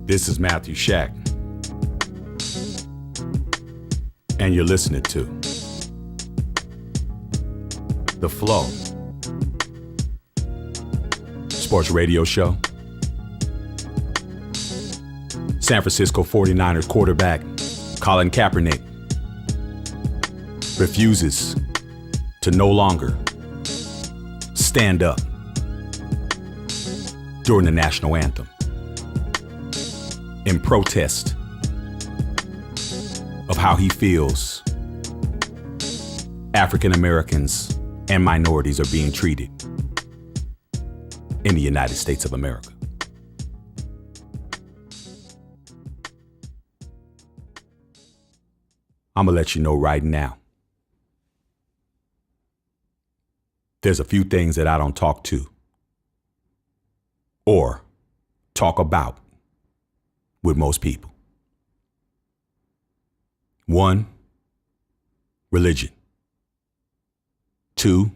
This is Matthew Shack, and you're listening to The Flow Sports Radio Show. San Francisco 49ers quarterback Colin Kaepernick refuses to no longer stand up during the national anthem in protest of how he feels African Americans and minorities are being treated in the United States of America. I'm gonna let you know right now. There's a few things that I don't talk to or talk about with most people. One, religion. Two,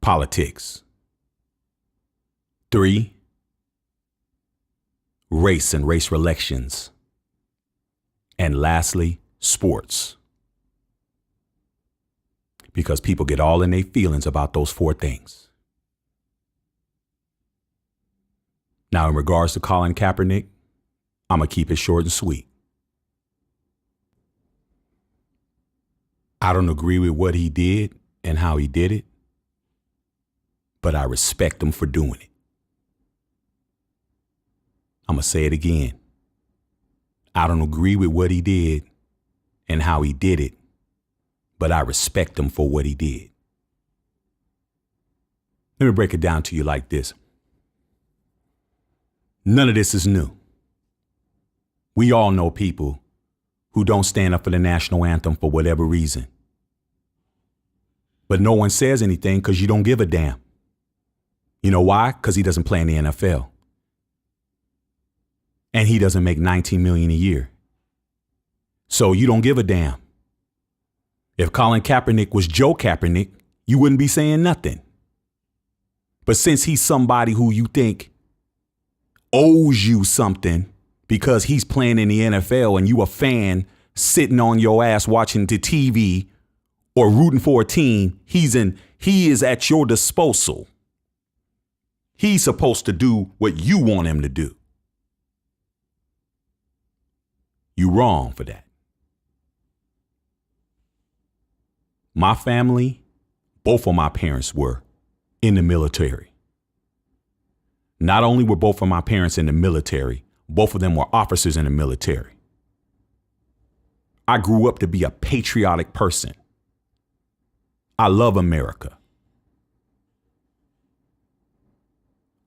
politics. Three, race and race relations. And lastly, sports. Because people get all in their feelings about those four things. Now, in regards to Colin Kaepernick, I'm going to keep it short and sweet. I don't agree with what he did and how he did it, but I respect him for doing it. I'm going to say it again. I don't agree with what he did and how he did it, but I respect him for what he did. Let me break it down to you like this. None of this is new. We all know people who don't stand up for the national anthem for whatever reason. But no one says anything because you don't give a damn. You know why? Because he doesn't play in the NFL. And he doesn't make $19 million a year. So you don't give a damn. If Colin Kaepernick was Joe Kaepernick, you wouldn't be saying nothing. But since he's somebody who you think owes you something because he's playing in the NFL and you a fan sitting on your ass watching the TV or rooting for a team, he is at your disposal. He's supposed to do what you want him to do. You wrong for that. My family, both of my parents were in the military. Not only were both of my parents in the military, both of them were officers in the military. I grew up to be a patriotic person. I love America.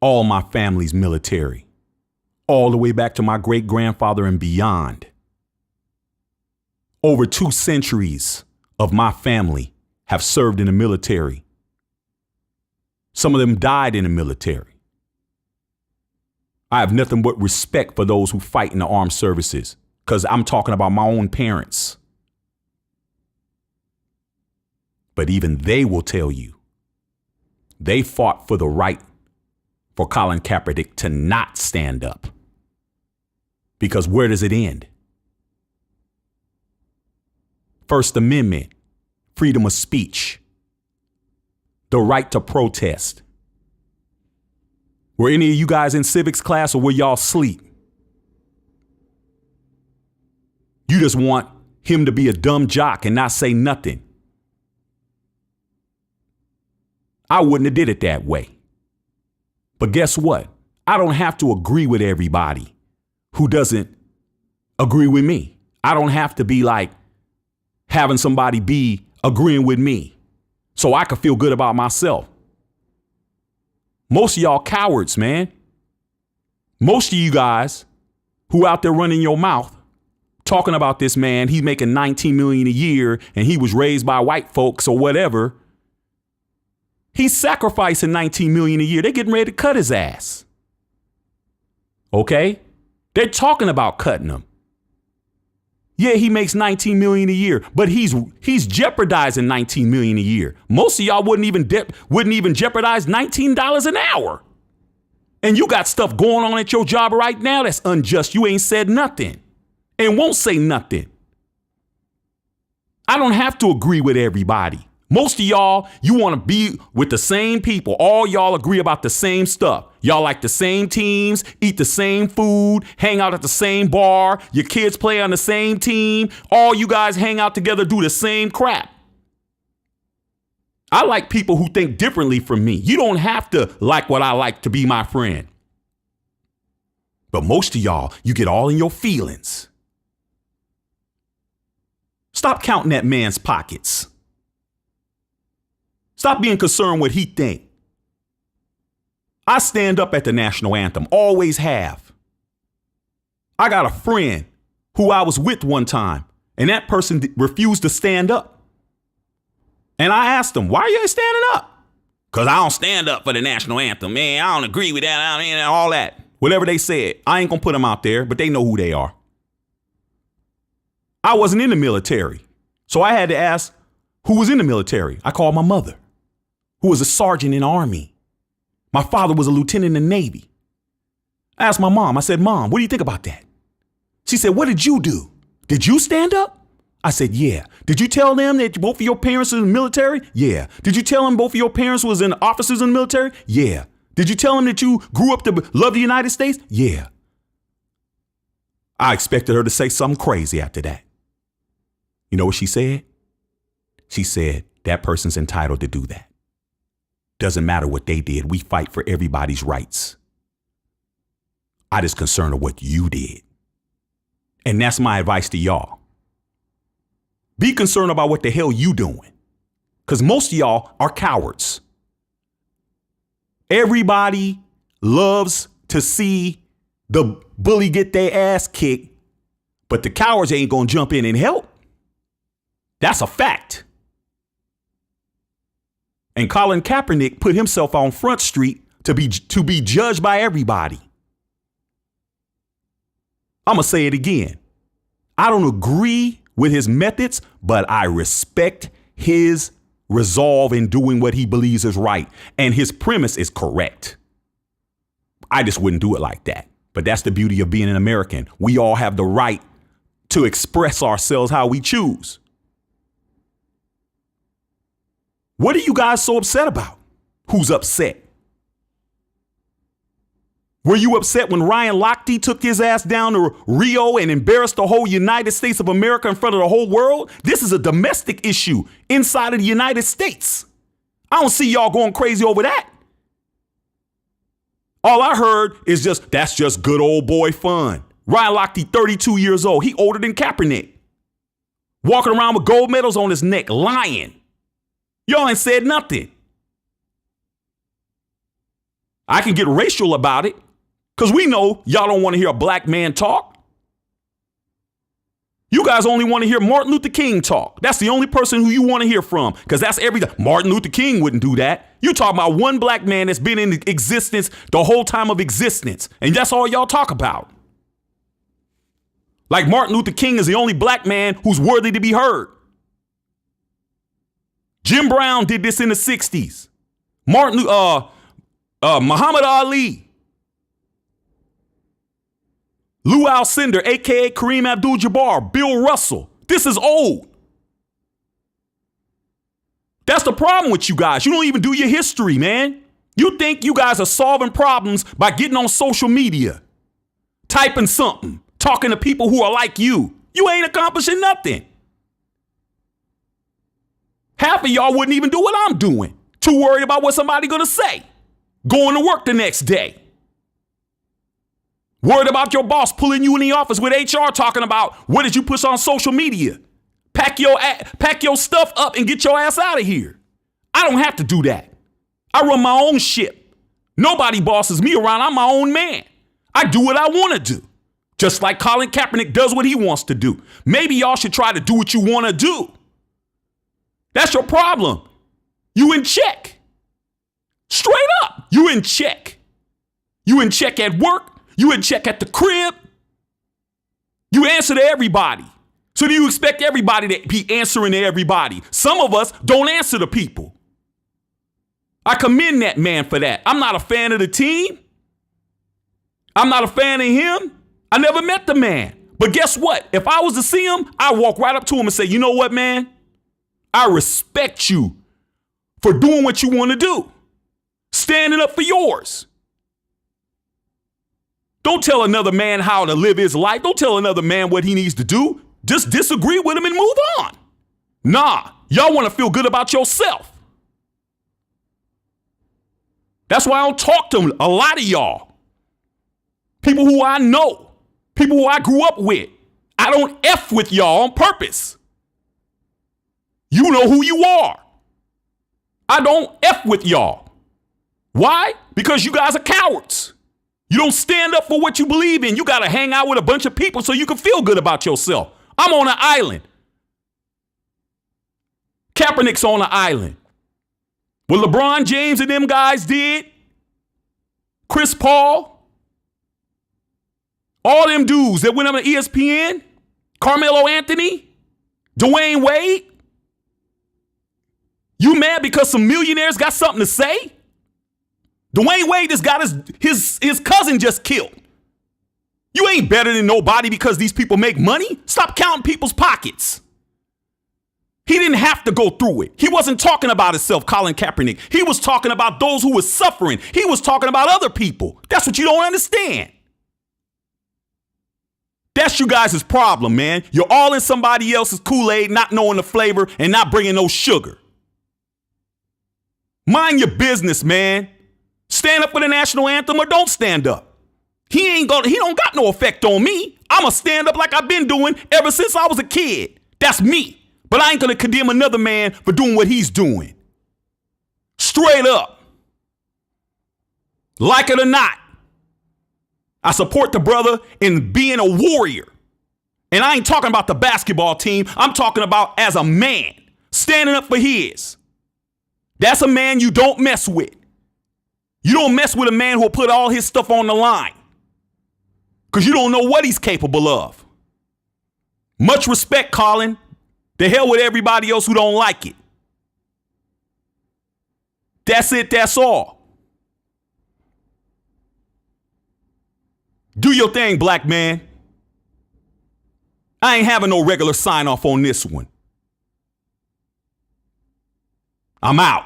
All my family's military, all the way back to my great-grandfather and beyond. Over 2 centuries of my family have served in the military. Some of them died in the military. I have nothing but respect for those who fight in the armed services because I'm talking about my own parents. But even they will tell you they fought for the right for Colin Kaepernick to not stand up. Because where does it end? First Amendment, freedom of speech, the right to protest. Were any of you guys in civics class or were y'all asleep? You just want him to be a dumb jock and not say nothing. I wouldn't have did it that way. But guess what? I don't have to agree with everybody who doesn't agree with me. I don't have to be like having somebody be agreeing with me so I can feel good about myself. Most of y'all cowards, man. Most of you guys who out there running your mouth talking about this man, he's making $19 million a year and he was raised by white folks or whatever. He's sacrificing $19 million a year. They're getting ready to cut his ass. Okay? They're talking about cutting him. Yeah, he makes $19 million a year, but he's jeopardizing $19 million a year. Most of y'all wouldn't even jeopardize $19 an hour. And you got stuff going on at your job right now that's unjust. You ain't said nothing and won't say nothing. I don't have to agree with everybody. Most of y'all, you want to be with the same people. All y'all agree about the same stuff. Y'all like the same teams, eat the same food, hang out at the same bar. Your kids play on the same team. All you guys hang out together, do the same crap. I like people who think differently from me. You don't have to like what I like to be my friend. But most of y'all, you get all in your feelings. Stop counting that man's pockets. Stop being concerned what he think. I stand up at the national anthem, always have. I got a friend who I was with one time, and that person refused to stand up. And I asked him, why are you standing up? Because I don't stand up for the national anthem, man. I don't agree with that, I mean, all that. Whatever they said, I ain't going to put them out there, but they know who they are. I wasn't in the military, so I had to ask who was in the military. I called my mother, who was a sergeant in the Army. My father was a lieutenant in the Navy. I asked my mom, I said, Mom, what do you think about that? She said, what did you do? Did you stand up? I said, yeah. Did you tell them that both of your parents were in the military? Yeah. Did you tell them both of your parents was in officers in the military? Yeah. Did you tell them that you grew up to love the United States? Yeah. I expected her to say something crazy after that. You know what she said? She said, that person's entitled to do that. Doesn't matter what they did. We fight for everybody's rights. I just concerned with what you did. And that's my advice to y'all. Be concerned about what the hell you doing. Because most of y'all are cowards. Everybody loves to see the bully get their ass kicked, but the cowards ain't going to jump in and help. That's a fact. And Colin Kaepernick put himself on Front Street to be judged by everybody. I'm going to say it again. I don't agree with his methods, but I respect his resolve in doing what he believes is right. And his premise is correct. I just wouldn't do it like that. But that's the beauty of being an American. We all have the right to express ourselves how we choose. What are you guys so upset about? Who's upset? Were you upset when Ryan Lochte took his ass down to Rio and embarrassed the whole United States of America in front of the whole world? This is a domestic issue inside of the United States. I don't see y'all going crazy over that. All I heard is that's just good old boy fun. Ryan Lochte, 32 years old. He older than Kaepernick. Walking around with gold medals on his neck, lying. Y'all ain't said nothing. I can get racial about it because we know y'all don't want to hear a black man talk. You guys only want to hear Martin Luther King talk. That's the only person who you want to hear from because that's Martin Luther King wouldn't do that. You talking about one black man that's been in existence the whole time of existence. And that's all y'all talk about. Like Martin Luther King is the only black man who's worthy to be heard. Jim Brown did this in the 60s. Muhammad Ali. Lou Alcindor, a.k.a. Kareem Abdul-Jabbar. Bill Russell. This is old. That's the problem with you guys. You don't even do your history, man. You think you guys are solving problems by getting on social media, typing something, talking to people who are like you. You ain't accomplishing nothing. Half of y'all wouldn't even do what I'm doing. Too worried about what somebody gonna say. Going to work the next day. Worried about your boss pulling you in the office with HR talking about what did you push on social media. Pack your stuff up and get your ass out of here. I don't have to do that. I run my own ship. Nobody bosses me around. I'm my own man. I do what I want to do. Just like Colin Kaepernick does what he wants to do. Maybe y'all should try to do what you want to do. That's your problem. You in check. Straight up. You in check. You in check at work. You in check at the crib. You answer to everybody. So do you expect everybody to be answering to everybody? Some of us don't answer to people. I commend that man for that. I'm not a fan of the team, I'm not a fan of him. I never met the man. But guess what? If I was to see him, I'd walk right up to him and say, you know what, man? I respect you for doing what you want to do. Standing up for yours. Don't tell another man how to live his life. Don't tell another man what he needs to do. Just disagree with him and move on. Nah, y'all want to feel good about yourself. That's why I don't talk to a lot of y'all. People who I know. People who I grew up with. I don't F with y'all on purpose. You know who you are. I don't F with y'all. Why? Because you guys are cowards. You don't stand up for what you believe in. You got to hang out with a bunch of people so you can feel good about yourself. I'm on an island. Kaepernick's on an island. What LeBron James and them guys did, Chris Paul, all them dudes that went on ESPN, Carmelo Anthony, Dwayne Wade. You mad because some millionaires got something to say? Dwayne Wade just got his cousin just killed. You ain't better than nobody because these people make money. Stop counting people's pockets. He didn't have to go through it. He wasn't talking about himself, Colin Kaepernick. He was talking about those who were suffering. He was talking about other people. That's what you don't understand. That's you guys' problem, man. You're all in somebody else's Kool-Aid, not knowing the flavor and not bringing no sugar. Mind your business, man. Stand up for the national anthem or don't stand up. He don't got no effect on me. I'ma stand up like I've been doing ever since I was a kid. That's me. But I ain't gonna condemn another man for doing what he's doing. Straight up. Like it or not. I support the brother in being a warrior. And I ain't talking about the basketball team. I'm talking about as a man, standing up for his. That's a man you don't mess with. You don't mess with a man who'll put all his stuff on the line. Because you don't know what he's capable of. Much respect, Colin. The hell with everybody else who don't like it. That's it. That's all. Do your thing, black man. I ain't having no regular sign off on this one. I'm out.